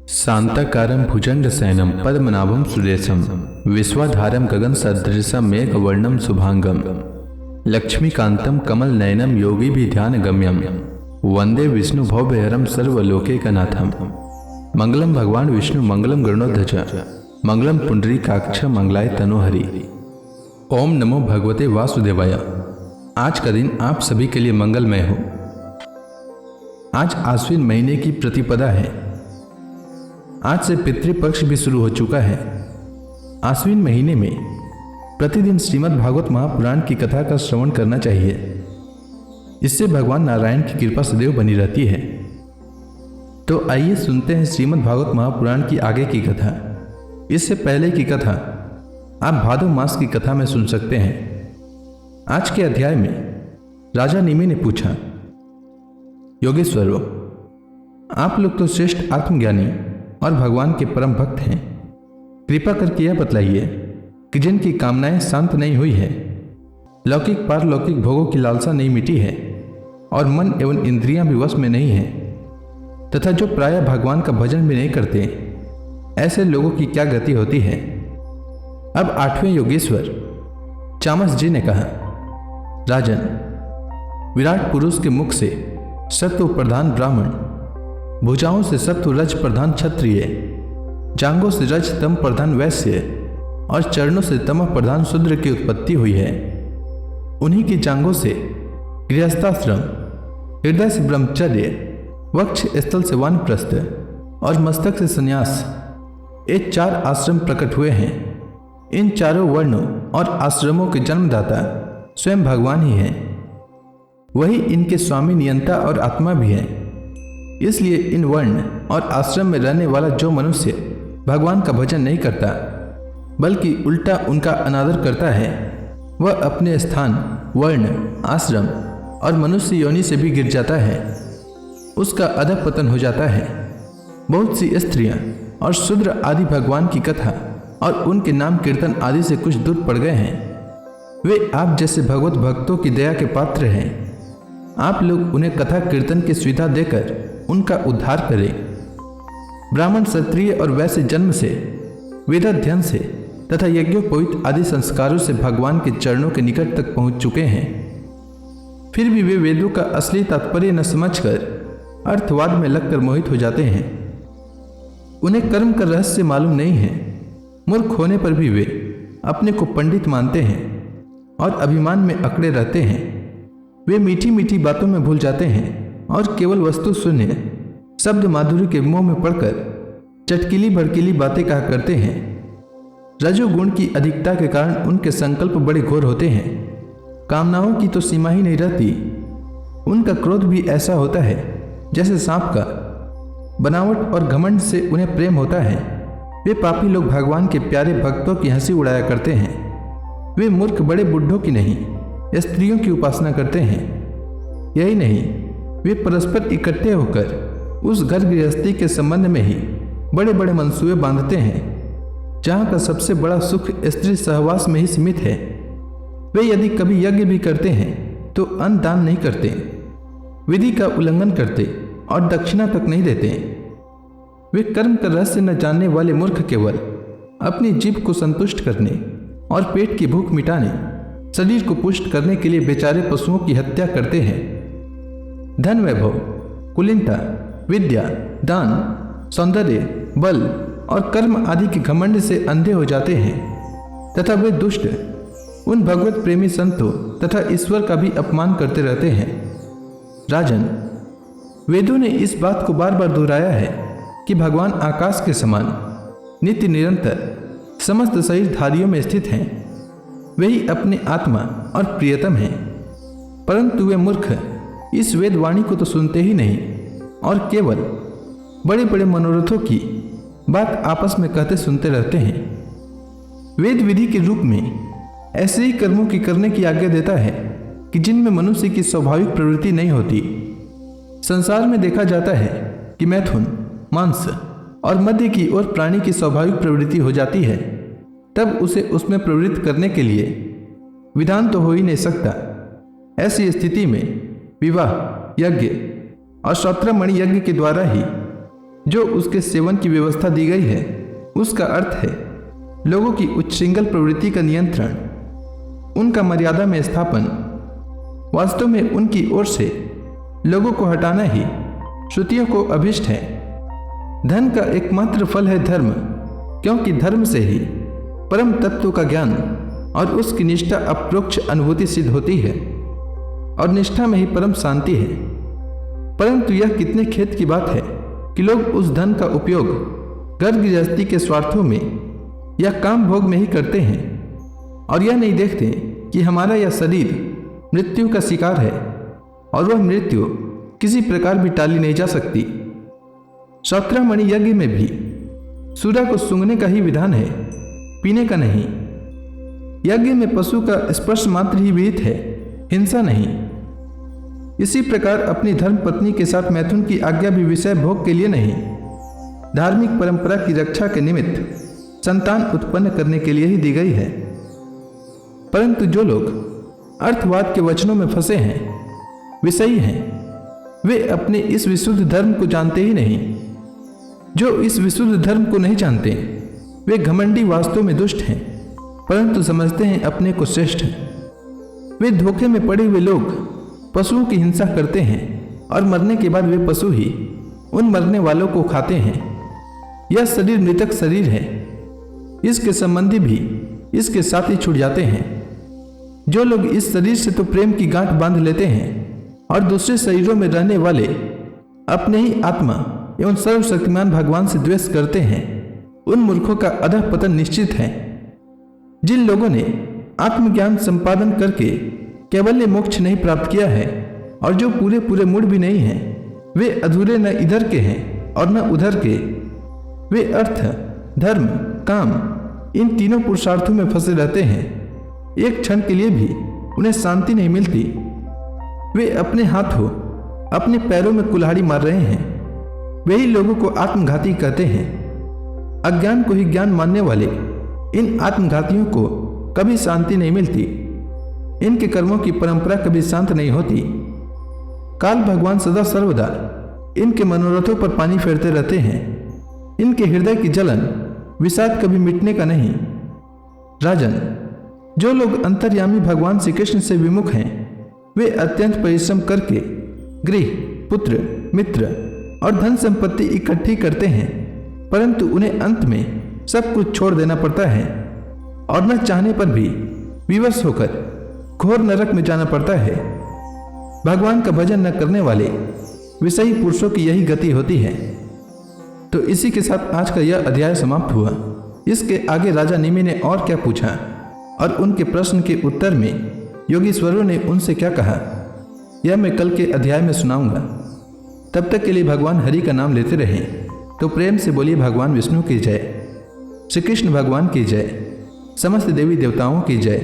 शांताकारं भुजंगशयनं पद्मनाभं सुरेशं विश्वाधारं गगनसदृशं मेघवर्णं शुभांगं लक्ष्मीकान्तं कमलनयनं योगिभिध्यानगम्यं वंदे विष्णुभवभयहरं सर्वलोकैकनाथं। मंगलम भगवान विष्णु मंगलम गरुड़ध्वज मंगलम पुंडरीकाक्ष मंगलाय तनोहरि। ओम नमो भगवते वासुदेवाय। आज का दिन आप सभी के लिए मंगलमय हो। आज आश्विन महीने की प्रतिपदा है। आज से पितृपक्ष भी शुरू हो चुका है। आश्विन महीने में प्रतिदिन श्रीमद् भागवत महापुराण की कथा का श्रवण करना चाहिए। इससे भगवान नारायण की कृपा सदैव बनी रहती है। तो आइए सुनते हैं श्रीमद् भागवत महापुराण की आगे की कथा। इससे पहले की कथा आप भादव मास की कथा में सुन सकते हैं। आज के अध्याय में राजा निमि ने पूछा, योगेश्वरों, आप लोग तो श्रेष्ठ आत्मज्ञानी और भगवान के परम भक्त हैं। कृपा करके यह बतलाइए कि जिनकी कामनाएं शांत नहीं हुई है, लौकिक पारलौकिक भोगों की लालसा नहीं मिटी है और मन एवं इंद्रियां भी वश में नहीं है, तथा जो प्रायः भगवान का भजन भी नहीं करते, ऐसे लोगों की क्या गति होती है। अब आठवें योगेश्वर चामस जी ने कहा, राजन, विराट पुरुष के मुख से सत्व प्रधान ब्राह्मण, भुजाओं से सत्व रज प्रधान क्षत्रिय, जांघों से रज तम प्रधान वैश्य और चरणों से तमः प्रधान शूद्र की उत्पत्ति हुई है। उन्हीं की जांघों से गृहस्थाश्रम, हृदय से ब्रह्मचर्य, वक्ष स्थल से वानप्रस्थ और मस्तक से संन्यास, ये चार आश्रम प्रकट हुए हैं। इन चारों वर्णों और आश्रमों के जन्मदाता स्वयं भगवान ही हैं। वही इनके स्वामी, नियंता और आत्मा भी हैं। इसलिए इन वर्ण और आश्रम में रहने वाला जो मनुष्य भगवान का भजन नहीं करता, बल्कि उल्टा उनका अनादर करता है, वह अपने स्थान, वर्ण, आश्रम और मनुष्य योनि से भी गिर जाता है। उसका अधःपतन हो जाता है। बहुत सी स्त्रियां और शूद्र आदि भगवान की कथा और उनके नाम कीर्तन आदि से कुछ दूर पड़ गए हैं। वे आप जैसे भगवत भक्तों की दया के पात्र हैं। आप लोग उन्हें कथा कीर्तन की सुविधा देकर उनका उद्धार करें। ब्राह्मण, क्षत्रिय और वैश्य जन्म से, वेदाध्ययन से तथा यज्ञोपवीत आदि संस्कारों से भगवान के चरणों के निकट तक पहुंच चुके हैं। फिर भी वे वेदों का असली तात्पर्य न समझकर अर्थवाद में लगकर मोहित हो जाते हैं। उन्हें कर्म का रहस्य मालूम नहीं है। मूर्ख होने पर भी वे अपने को पंडित मानते हैं और अभिमान में अकड़े रहते हैं। वे मीठी मीठी बातों में भूल जाते हैं और केवल वस्तु शून्य शब्द माधुरी के मुंह में पड़कर चटकीली भड़कीली बातें कहा करते हैं। रजोगुण की अधिकता के कारण उनके संकल्प बड़े घोर होते हैं। कामनाओं की तो सीमा ही नहीं रहती। उनका क्रोध भी ऐसा होता है जैसे सांप का। बनावट और घमंड से उन्हें प्रेम होता है। वे पापी लोग भगवान के प्यारे भक्तों की हंसी उड़ाया करते हैं। वे मूर्ख बड़े बुढ़ों की नहीं, स्त्रियों की उपासना करते हैं। यही नहीं, वे परस्पर इकट्ठे होकर उस घर गृहस्थी के संबंध में ही बड़े बड़े मंसूबे बांधते हैं, जहाँ का सबसे बड़ा सुख स्त्री सहवास में ही सीमित है। वे यदि कभी यज्ञ भी करते हैं तो अन्न दान नहीं करते, विधि का उल्लंघन करते और दक्षिणा तक नहीं देते। वे कर्म का रहस्य न जानने वाले मूर्ख केवल अपनी जीभ को संतुष्ट करने और पेट की भूख मिटाने, शरीर को पुष्ट करने के लिए बेचारे पशुओं की हत्या करते हैं। धन, वैभव, कुलीनता, विद्या, दान, सौंदर्य, बल और कर्म आदि के घमंड से अंधे हो जाते हैं तथा वे दुष्ट उन भगवत प्रेमी संतों तथा ईश्वर का भी अपमान करते रहते हैं। राजन, वेदों ने इस बात को बार बार दोहराया है कि भगवान आकाश के समान नित्य निरंतर समस्त शरीरधारियों में स्थित हैं। वे ही अपने आत्मा और प्रियतम हैं। परंतु वे मूर्ख इस वेद वाणी को तो सुनते ही नहीं और केवल बड़े बड़े मनोरथों की बात आपस में कहते सुनते रहते हैं। वेद विधि के रूप में ऐसे ही कर्मों की करने की आज्ञा देता है कि जिनमें मनुष्य की स्वाभाविक प्रवृत्ति नहीं होती। संसार में देखा जाता है कि मैथुन, मांस और मद्य की ओर प्राणी की स्वाभाविक प्रवृत्ति हो जाती है, तब उसे उसमें प्रवृत्त करने के लिए विधान तो हो ही नहीं सकता। ऐसी स्थिति में विवाह, यज्ञ और श्रोत्रमणि यज्ञ के द्वारा ही जो उसके सेवन की व्यवस्था दी गई है उसका अर्थ है लोगों की उच्छृंखल प्रवृत्ति का नियंत्रण, उनका मर्यादा में स्थापन। वास्तव में उनकी ओर से लोगों को हटाना ही श्रुतियों को अभिष्ट है। धन का एकमात्र फल है धर्म, क्योंकि धर्म से ही परम तत्व का ज्ञान और उसकी निष्ठा अप्रोक्ष अनुभूति सिद्ध होती है और निष्ठा में ही परम शांति है। परंतु यह कितने खेद की बात है कि लोग उस धन का उपयोग घर गृहस्थी के स्वार्थों में या काम भोग में ही करते हैं और यह नहीं देखते कि हमारा यह शरीर मृत्यु का शिकार है और वह मृत्यु किसी प्रकार भी टाली नहीं जा सकती। 17 मणि यज्ञ में भी सूरा को सूंघने का ही विधान है, पीने का नहीं। यज्ञ में पशु का स्पर्श मात्र ही विहित है, हिंसा नहीं। इसी प्रकार अपनी धर्म पत्नी के साथ मैथुन की आज्ञा भी विषय भोग के लिए नहीं, धार्मिक परंपरा की रक्षा के निमित्त संतान उत्पन्न करने के लिए ही दी गई है। परंतु जो लोग अर्थवाद के वचनों में फंसे हैं, विषयी हैं, वे अपने इस विशुद्ध धर्म को जानते ही नहीं। जो इस विशुद्ध धर्म को नहीं जानते वे घमंडी वास्तव में दुष्ट हैं, परंतु समझते हैं अपने को श्रेष्ठ। वे धोखे में पड़े हुए लोग पशुओं की हिंसा करते हैं और मरने के बाद वे पशु ही उन मरने वालों को खाते हैं। यह शरीर मृतक शरीर है, इसके संबंधी भी इसके साथ ही छूट जाते हैं। जो लोग इस शरीर से तो प्रेम की गांठ बांध लेते हैं और दूसरे शरीरों में रहने वाले अपने ही आत्मा एवं सर्वशक्तिमान भगवान से द्वेष करते हैं, उन मूर्खों का अधः पतन निश्चित है। जिन लोगों ने आत्मज्ञान संपादन करके कैवल्य मोक्ष नहीं प्राप्त किया है और जो पूरे पूरे मूढ़ भी नहीं हैं, वे अधूरे न इधर के हैं और न उधर के। वे अर्थ, धर्म, काम इन तीनों पुरुषार्थों में फंसे रहते हैं। एक क्षण के लिए भी उन्हें शांति नहीं मिलती। वे अपने हाथों अपने पैरों में कुल्हाड़ी मार रहे हैं। वही लोगों को आत्मघाती कहते हैं। अज्ञान को ही ज्ञान मानने वाले इन आत्मघातियों को कभी शांति नहीं मिलती। इनके कर्मों की परंपरा कभी शांत नहीं होती। काल भगवान सदा सर्वदा इनके मनोरथों पर पानी फेरते रहते हैं। इनके हृदय की जलन विषाद कभी मिटने का नहीं। राजन, जो लोग अंतर्यामी भगवान श्री कृष्ण से विमुख हैं, वे अत्यंत परिश्रम करके गृह, पुत्र, मित्र और धन संपत्ति इकट्ठी करते हैं, परंतु उन्हें अंत में सब कुछ छोड़ देना पड़ता है और न चाहने पर भी विवश होकर घोर नरक में जाना पड़ता है। भगवान का भजन न करने वाले विषयी पुरुषों की यही गति होती है। तो इसी के साथ आज का यह अध्याय समाप्त हुआ। इसके आगे राजा निमि ने और क्या पूछा और उनके प्रश्न के उत्तर में योगीश्वरों ने उनसे क्या कहा, यह मैं कल के अध्याय में सुनाऊंगा। तब तक के लिए भगवान हरि का नाम लेते रहें। तो प्रेम से बोलिए भगवान विष्णु की जय, श्री कृष्ण भगवान की जय, समस्त देवी देवताओं की जय।